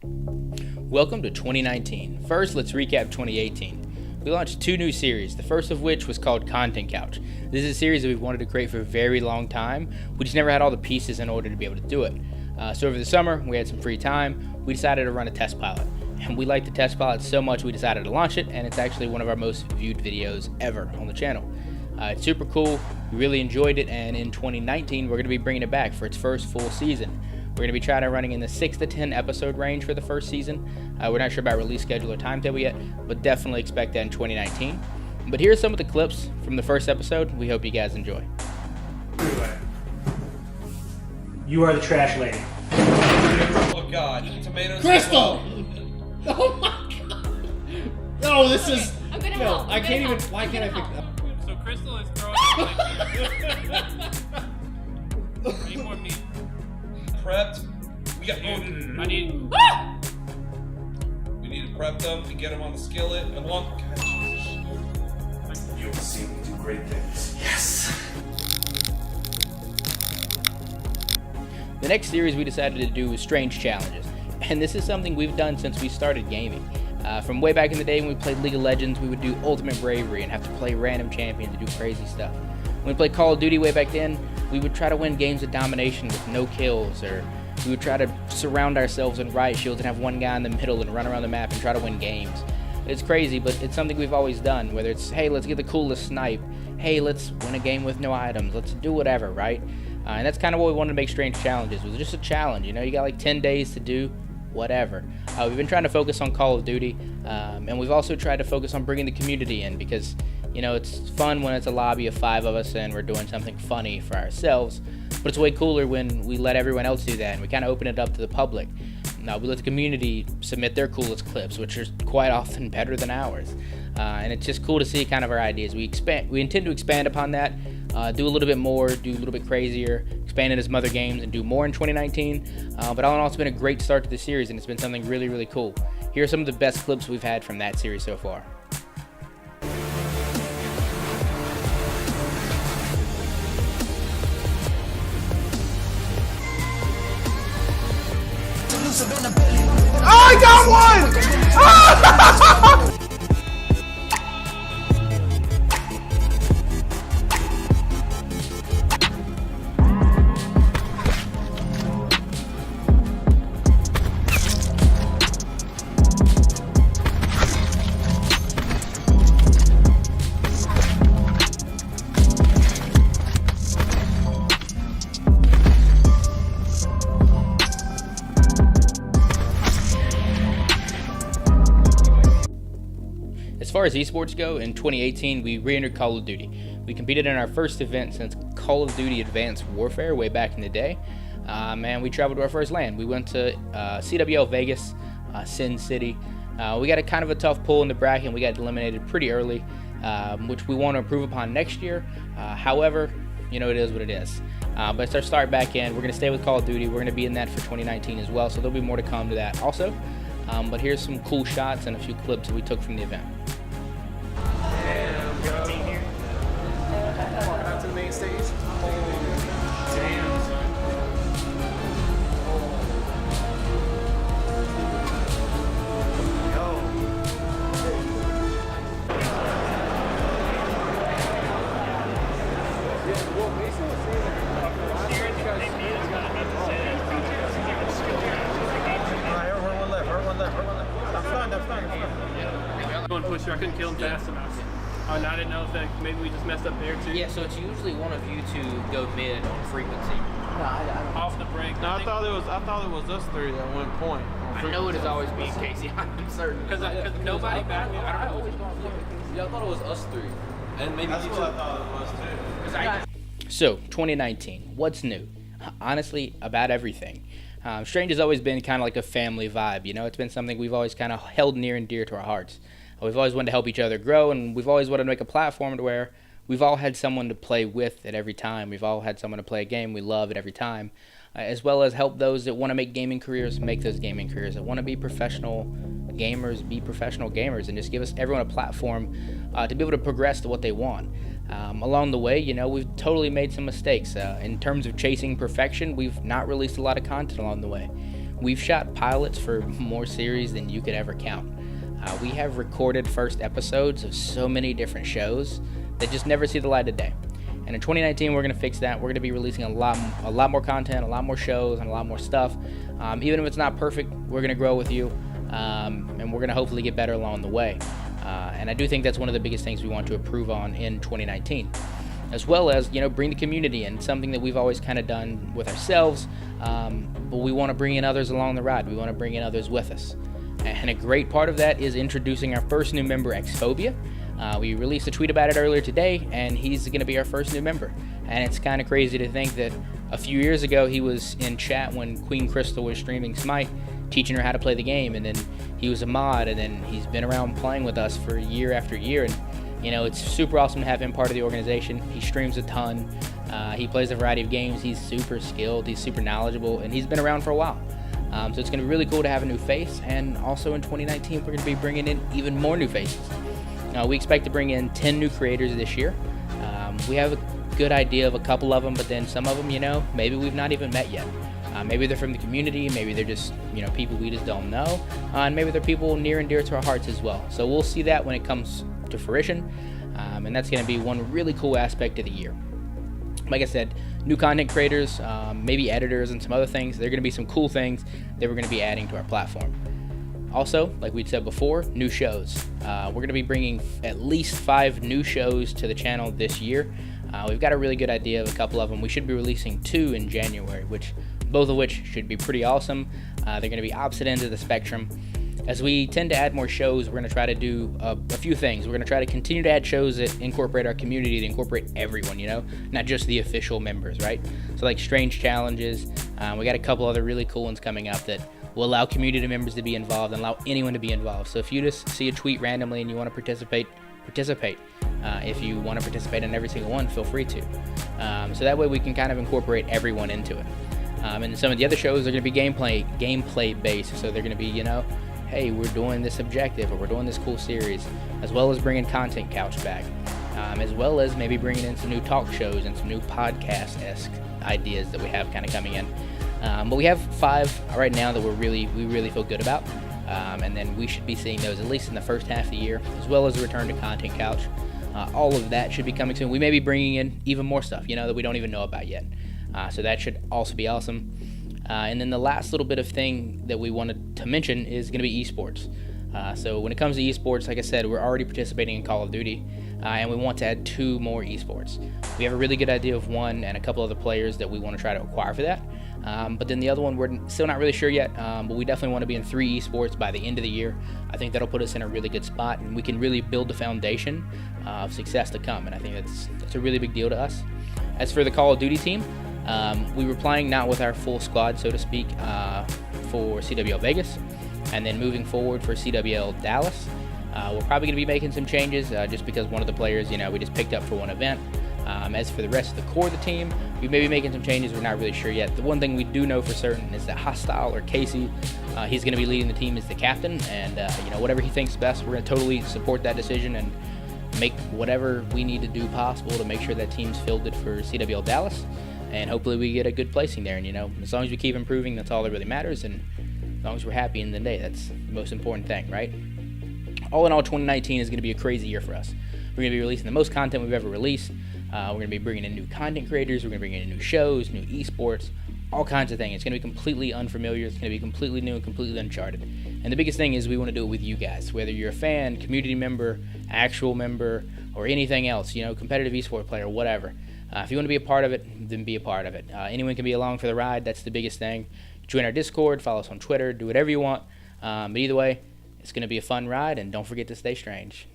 Welcome to 2019. First, let's recap 2018. We launched 2 new series, the first of which was called Content Couch. This is a series that we've wanted to create for a very long time. We just never had all the pieces in order to be able to do it. So over the summer, we had some free time. We decided to run a test pilot. And we liked the test pilot so much we decided to launch it, and it's actually one of our most viewed videos ever on the channel. It's super cool. We really enjoyed it, and in 2019, we're going to be bringing it back for its first full season. We're going to be trying to running in the 6 to 10 episode range for the first season. We're not sure about release schedule or timetable yet, but definitely expect that in 2019. But here's some of the clips from the first episode. We hope you guys enjoy. You are the trash lady. Oh God, tomatoes. Crystal! Oh my God! No, this is. I'm gonna no, help. I can't even. Why can't I pick that? So Crystal is throwing. I need more meat. Prepped. We got. I need. We need to prep them and get them on the skillet. And one. God, Jesus. You will see me do great things. Yes. The next series we decided to do was Strange Challenges. And this is something we've done since we started gaming. From way back in the day when we played League of Legends, we would do Ultimate Bravery and have to play random champions and do crazy stuff. When we played Call of Duty way back then, we would try to win games of domination with no kills, or we would try to surround ourselves in riot shields and have one guy in the middle and run around the map and try to win games. It's crazy, but it's something we've always done, whether it's, hey, let's get the coolest snipe, hey, let's win a game with no items, let's do whatever, right? And that's kind of what we wanted to make Strange Challenges. It was just a challenge, you know, you got like 10 days to do whatever. We've been trying to focus on Call of Duty, and we've also tried to focus on bringing the community in, because, you know, it's fun when it's a lobby of 5 of us and we're doing something funny for ourselves, but it's way cooler when we let everyone else do that and we kind of open it up to the public. Now, we let the community submit their coolest clips, which are quite often better than ours. And it's just cool to see kind of our ideas. We intend to expand upon that, do a little bit more, do a little bit crazier, expand into some other games, and do more in 2019. But all in all, it's been a great start to the series, and it's been something really, really cool. Here are some of the best clips we've had from that series so far. I got one! As far as esports go, in 2018, we re-entered Call of Duty. We competed in our first event since Call of Duty Advanced Warfare way back in the day, and we traveled to our first LAN. We went to CWL Vegas, Sin City. We got a kind of a tough pull in the bracket, and we got eliminated pretty early, which we want to improve upon next year. However, you know, it is what it is. But it's our start back in. We're going to stay with Call of Duty. We're going to be in that for 2019 as well, so there'll be more to come to that also. But here's some cool shots and a few clips that we took from the event. Out to the main stage. Going pusher. I couldn't kill him fast enough. Oh, and I didn't know if that maybe we just messed up there too. Yeah, so it's usually one of you two go mid on frequency. Off the break. No, I thought it was us 3 at one point. I know it has always been Casey. I'm certain. Because nobody back me. I don't know. Yeah, I thought it was us 3. And maybe That's you what two. I thought it was too. So, 2019, what's new? Honestly, about everything. Strange has always been kind of like a family vibe, you know? It's been something we've always kind of held near and dear to our hearts. We've always wanted to help each other grow, and we've always wanted to make a platform to where we've all had someone to play with at every time. We've all had someone to play a game we love at every time, as well as help those that want to make gaming careers make those gaming careers, that want to be professional gamers, be professional gamers, and just give us everyone a platform to be able to progress to what they want. Along the way, you know, we've totally made some mistakes. In terms of chasing perfection, we've not released a lot of content along the way. we've shot pilots for more series than you could ever count. We have recorded first episodes of so many different shows that just never see the light of day. And in 2019, we're going to fix that. We're going to be releasing a lot more content, a lot more shows, and a lot more stuff. Even if it's not perfect, we're going to grow with you, and we're going to hopefully get better along the way. And I do think that's one of the biggest things we want to improve on in 2019, as well as, bring the community in, something that we've always kind of done with ourselves, but we want to bring in others along the ride. We want to bring in others with us. And a great part of that is introducing our first new member, Xphobiaa. We released a tweet about it earlier today, and he's going to be our first new member. And it's kind of crazy to think that a few years ago he was in chat when Queen Crystal was streaming Smite, teaching her how to play the game, and then he was a mod, and then he's been around playing with us for year after year. And it's super awesome to have him part of the organization. He streams a ton. He plays a variety of games. He's super skilled. He's super knowledgeable, and he's been around for a while. So it's going to be really cool to have a new face. And also in 2019, we're going to be bringing in even more new faces. We expect to bring in 10 new creators this year. We have a good idea of a couple of them, but then some of them, maybe we've not even met yet. Maybe they're from the community. Maybe they're just, people we just don't know. And maybe they're people near and dear to our hearts as well. So we'll see that when it comes to fruition. And that's going to be one really cool aspect of the year. Like I said, new content creators, maybe editors and some other things. There are going to be some cool things that we're going to be adding to our platform. Also, like we'd said before, new shows. We're going to be bringing at least 5 new shows to the channel this year. We've got a really good idea of a couple of them. We should be releasing 2 in January, both of which should be pretty awesome. They're going to be opposite ends of the spectrum. As we tend to add more shows, we're going to try to do a few things. We're going to try to continue to add shows that incorporate our community, to incorporate everyone, not just the official members, right? So like Strange Challenges. We got a couple other really cool ones coming up that will allow community members to be involved and allow anyone to be involved. So if you just see a tweet randomly and you want to participate. If you want to participate in every single one, feel free to. So that way we can kind of incorporate everyone into it. And some of the other shows are going to be gameplay based. So they're going to be, hey, we're doing this objective or we're doing this cool series, as well as bringing Content Couch back, as well as maybe bringing in some new talk shows and some new podcast-esque ideas that we have kind of coming in. But we have 5 right now that we really feel good about, and then we should be seeing those at least in the first half of the year, as well as a return to Content Couch. All of that should be coming soon. We may be bringing in even more stuff, that we don't even know about yet. So that should also be awesome. And then the last little bit of thing that we wanted to mention is going to be esports. So when it comes to esports, like I said, we're already participating in Call of Duty, and we want to add 2 more esports. We have a really good idea of one and a couple other players that we want to try to acquire for that. But then the other one, we're still not really sure yet, but we definitely want to be in 3 esports by the end of the year. I think that'll put us in a really good spot, and we can really build the foundation of success to come, and I think that's a really big deal to us. As for the Call of Duty team, we were playing not with our full squad, so to speak, for CWL Vegas, and then moving forward for CWL Dallas. We're probably going to be making some changes just because one of the players, we just picked up for one event. As for the rest of the core of the team, we may be making some changes. We're not really sure yet. The one thing we do know for certain is that Hostile, or Casey, he's going to be leading the team as the captain, and whatever he thinks best, we're going to totally support that decision and make whatever we need to do possible to make sure that team's fielded for CWL Dallas. And hopefully we get a good placing there. And, as long as we keep improving, that's all that really matters. And as long as we're happy in the day, that's the most important thing, right? All in all, 2019 is going to be a crazy year for us. We're going to be releasing the most content we've ever released. We're going to be bringing in new content creators. We're going to bring in new shows, new esports, all kinds of things. It's going to be completely unfamiliar. It's going to be completely new and completely uncharted. And the biggest thing is we want to do it with you guys, whether you're a fan, community member, actual member, or anything else, competitive esport player, whatever. If you want to be a part of it, then be a part of it. Anyone can be along for the ride. That's the biggest thing. Join our Discord, follow us on Twitter, do whatever you want. But either way, it's going to be a fun ride, and don't forget to stay strange.